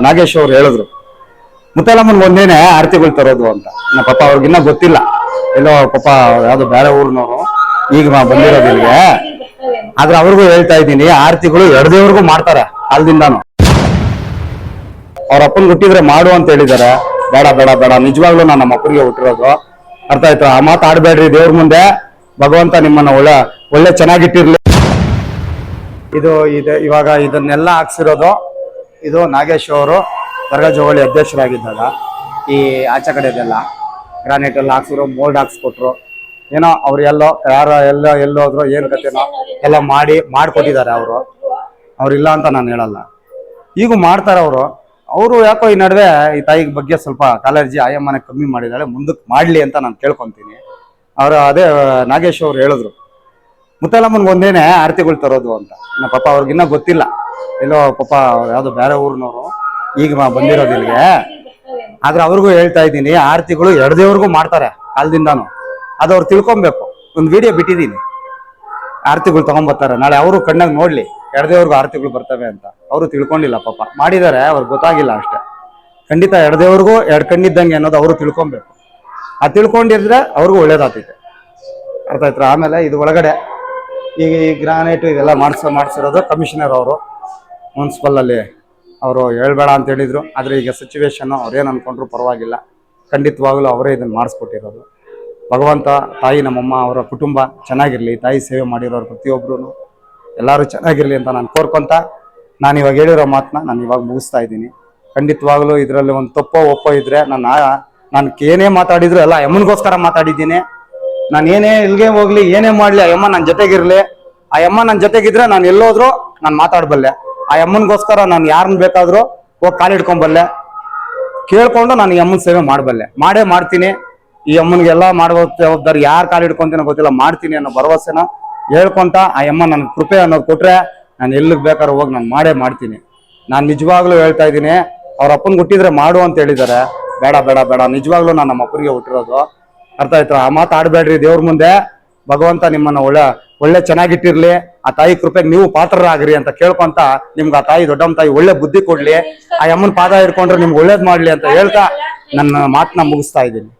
ನಾಗೇಶ್ ಅವ್ರು ಹೇಳಿದ್ರು ಮುತ್ತಲಮ್ಮನ್ ಒಂದೇನೆ ಆರತಿಗಳು ತರೋದು ಅಂತ. ಪಾಪ ಅವ್ರಿಗಿನ್ನ ಗೊತ್ತಿಲ್ಲ, ಎಲ್ಲೋ ಪಾಪ ಯಾವ್ದೋ ಬೇರೆ ಊರ್ನವರು ಈಗ ಬಂದಿರೋದು ಇಲ್ಲಿಗೆ. ಆದ್ರೆ ಅವ್ರಿಗೂ ಹೇಳ್ತಾ ಇದ್ದೀನಿ, ಆರತಿಗಳು ಎಡದೇವ್ರಿಗೂ ಮಾಡ್ತಾರೆ ಕಾಲದಿಂದಾನು. ಅವ್ರ ಅಪ್ಪನ್ ಹುಟ್ಟಿದ್ರೆ ಮಾಡು ಅಂತ ಹೇಳಿದಾರೆ. ಬೇಡ ಬೇಡ ಬೇಡ, ನಿಜವಾಗ್ಲೂ ನಾನು ನಮ್ಮ ಅಪ್ಪನಿಗೆ ಹುಟ್ಟಿರೋದು, ಅರ್ಥ ಆಯ್ತು? ಆ ಮಾತು ಆಡ್ಬೇಡ್ರಿ ದೇವ್ರ ಮುಂದೆ. ಭಗವಂತ ನಿಮ್ಮನ್ನ ಒಳ್ಳೆ ಚೆನ್ನಾಗಿಟ್ಟಿರ್ಲಿ. ಇವಾಗ ಇದನ್ನೆಲ್ಲ ಹಾಕ್ಸಿರೋದು ಇದು ನಾಗೇಶ್ ಅವರು ದರ್ಗಾ ಜೋಗಳಿ ಅಧ್ಯಕ್ಷರಾಗಿದ್ದಾಗ ಈ ಆಚೆ ಕಡೆದೆಲ್ಲ ಗ್ರಾನೈಟ್ ಎಲ್ಲ ಹಾಕ್ಸಿರೋ, ಮೋಲ್ಡ್ ಹಾಕ್ಸ್ಕೊಟ್ರು. ಏನೋ ಅವ್ರು ಎಲ್ಲೋದ್ರು ಏನ್ ಕತೆನೋ ಎಲ್ಲ ಮಾಡ್ಕೊಟ್ಟಿದ್ದಾರೆ ಅವ್ರಿಲ್ಲ ಅಂತ ನಾನು ಹೇಳಲ್ಲ. ಈಗ ಮಾಡ್ತಾರೆ ಅವರು ಯಾಕೋ ಈ ನಡುವೆ ಈ ತಾಯಿ ಬಗ್ಗೆ ಸ್ವಲ್ಪ ಕಾಳಜಿ ಆಯಮ್ಮನೆ ಕಮ್ಮಿ ಮಾಡಿದಾಳೆ. ಮುಂದಕ್ಕೆ ಮಾಡ್ಲಿ ಅಂತ ನಾನು ಕೇಳ್ಕೊಂತೀನಿ. ಅದೇ ನಾಗೇಶ್ ಅವ್ರು ಹೇಳಿದ್ರು ಮುತ್ತಲಮ್ಮನ್ ಒಂದೇನೆ ಆರತಿಗಳು ತರೋದು ಅಂತ. ಪಾಪ ಅವ್ರಿಗಿನ್ನ ಗೊತ್ತಿಲ್ಲ, ಎಲ್ಲೋ ಪಾಪ ಯಾವ್ದೋ ಬೇರೆ ಊರ್ನವರು ಈಗ ಬಂದಿರೋದು ಇಲ್ಲಿಗೆ. ಆದ್ರೆ ಅವ್ರಿಗೂ ಹೇಳ್ತಾ ಇದ್ದೀನಿ, ಆರತಿಗಳು ಎಡದೇವ್ರಿಗೂ ಮಾಡ್ತಾರೆ ಕಾಲದಿಂದಾನು. ಅದು ಅವ್ರು ತಿಳ್ಕೊಬೇಕು. ಒಂದು ವಿಡಿಯೋ ಬಿಟ್ಟಿದ್ದೀನಿ, ಆರತಿಗಳು ತಗೊಂಡ್ಬರ್ತಾರೆ. ನಾಳೆ ಅವರು ಕಣ್ಣಾಗ ನೋಡ್ಲಿ ಎಡದೇವ್ರಿಗೂ ಆರತಿಗಳು ಬರ್ತವೆ ಅಂತ. ಅವರು ತಿಳ್ಕೊಂಡಿಲ್ಲ, ಪಾಪ ಮಾಡಿದ್ದಾರೆ, ಅವ್ರಿಗೆ ಗೊತ್ತಾಗಿಲ್ಲ ಅಷ್ಟೇ. ಖಂಡಿತ ಎಡದೇವ್ರಿಗೂ ಎರಡು ಕಣ್ಣಿದ್ದಂಗೆ ಅನ್ನೋದು ಅವರು ತಿಳ್ಕೊಬೇಕು. ಅದು ತಿಳ್ಕೊಂಡಿದ್ರೆ ಅವ್ರಿಗೂ ಒಳ್ಳೇದಾಗ್ತೈತೆ, ಅರ್ಥ ಆಯ್ತು? ಆಮೇಲೆ ಇದು ಒಳಗಡೆ ಈಗ ಈ ಗ್ರಾನೈಟ್ ಇದೆಲ್ಲ ಮಾಡಿಸಿರೋದು ಕಮಿಷನರ್ ಅವರು ಮುನ್ಸಿಪಲ್ ಅಲ್ಲಿ. ಅವರು ಹೇಳ್ಬೇಡ ಅಂತ ಹೇಳಿದ್ರು, ಆದ್ರೆ ಈಗ ಸಿಚುವೇಶನ್ ಅವ್ರೇನು ಅನ್ಕೊಂಡ್ರು ಪರವಾಗಿಲ್ಲ, ಖಂಡಿತವಾಗ್ಲೂ ಅವರೇ ಇದನ್ನ ಮಾಡಿಸ್ಕೊಟ್ಟಿರೋದು. ಭಗವಂತ ತಾಯಿ ನಮ್ಮಮ್ಮ ಅವರ ಕುಟುಂಬ ಚೆನ್ನಾಗಿರ್ಲಿ, ತಾಯಿ ಸೇವೆ ಮಾಡಿರೋರು ಪ್ರತಿಯೊಬ್ರು ಎಲ್ಲರೂ ಚೆನ್ನಾಗಿರ್ಲಿ ಅಂತ ನಾನು ಕೋರ್ಕೊಂತ ನಾನು ಇವಾಗ ಹೇಳಿರೋ ಮಾತನ್ನ ನಾನು ಇವಾಗ ಮುಗಿಸ್ತಾ ಇದ್ದೀನಿ. ಖಂಡಿತವಾಗ್ಲೂ ಇದರಲ್ಲಿ ಒಂದು ತಪ್ಪೋ ಒಪ್ಪೋ ಇದ್ರೆ ನಾನು ಏನೇ ಮಾತಾಡಿದ್ರು ಎಲ್ಲ ಅಮ್ಮನಿಗೋಸ್ಕರ ಮಾತಾಡಿದ್ದೀನಿ. ನಾನು ಏನೇ ಇಲ್ಲಿಗೆ ಹೋಗ್ಲಿ, ಏನೇ ಮಾಡ್ಲಿ, ಆ ಅಮ್ಮ ನನ್ನ ಜೊತೆಗಿರ್ಲಿ. ಆ ಅಮ್ಮ ನನ್ನ ಜೊತೆಗಿದ್ರೆ ನಾನು ಎಲ್ಲೋದ್ರು ನಾನು ಮಾತಾಡ್ಬಲ್ಲೆ. ಆ ಅಮ್ಮನಿಗೋಸ್ಕರ ನಾನು ಯಾರನ್ನ ಬೇಕಾದ್ರೂ ಹೋಗಿ ಕಾಲಿಡ್ಕೊಂಬಲ್ಲೆ, ಕೇಳ್ಕೊಂಡು ನಾನು ಈ ಅಮ್ಮನ ಸೇವೆ ಮಾಡಬಲ್ಲೆ, ಮಾಡ್ತೀನಿ. ಈ ಅಮ್ಮನಿಗೆಲ್ಲ ಮಾಡುವ ಜವಾಬ್ದಾರಿ ಯಾರು ಕಾಲಿಡ್ಕೊಂತೀನೋ ಗೊತ್ತಿಲ್ಲ, ಮಾಡ್ತೀನಿ ಅನ್ನೋ ಭರವಸೆನ ಹೇಳ್ಕೊಂತ ಆ ಅಮ್ಮ ನನ್ನ ಕೃಪೆ ಅನ್ನೋದು ಕೊಟ್ರೆ ನಾನು ಎಲ್ಲಿಗೆ ಬೇಕಾದ್ರೂ ಹೋಗಿ ನಾನು ಮಾಡ್ತೀನಿ. ನಾನು ನಿಜವಾಗ್ಲೂ ಹೇಳ್ತಾ ಇದ್ದೀನಿ, ಅವ್ರ ಅಪ್ಪನಿಗೆ ಹುಟ್ಟಿದ್ರೆ ಮಾಡು ಅಂತ ಹೇಳಿದ್ದಾರೆ. ಬೇಡ ಬೇಡ ಬೇಡ, ನಿಜವಾಗ್ಲೂ ನಾನು ನಮ್ಮ ಅಪ್ಪನಿಗೆ ಹುಟ್ಟಿರೋದು, ಅರ್ಥ ಆಯ್ತು? ಆ ಮಾತು ಆಡ್ಬೇಡ್ರಿ ದೇವ್ರ ಮುಂದೆ. ಭಗವಂತ ನಿಮ್ಮನ್ನ ಒಳ್ಳೆ ಚೆನ್ನಾಗಿಟ್ಟಿರ್ಲಿ, ಆ ತಾಯಿ ಕೃಪೆಗೆ ನೀವು ಪಾತ್ರರಾಗ್ರಿ ಅಂತ ಕೇಳ್ಕೊಂತ ನಿಮ್ಗೆ ಆ ತಾಯಿ ದೊಡ್ಡಮ್ಮ ತಾಯಿ ಒಳ್ಳೆ ಬುದ್ಧಿ ಕೊಡ್ಲಿ, ಆ ಅಮ್ಮನ ಪಾದ ಹಿಡ್ಕೊಂಡ್ರೆ ನಿಮ್ಗೆ ಒಳ್ಳೇದ್ ಮಾಡ್ಲಿ ಅಂತ ಹೇಳ್ತಾ ನನ್ನ ಮಾತನ್ನ ಮುಗಿಸ್ತಾ ಇದ್ದೀನಿ.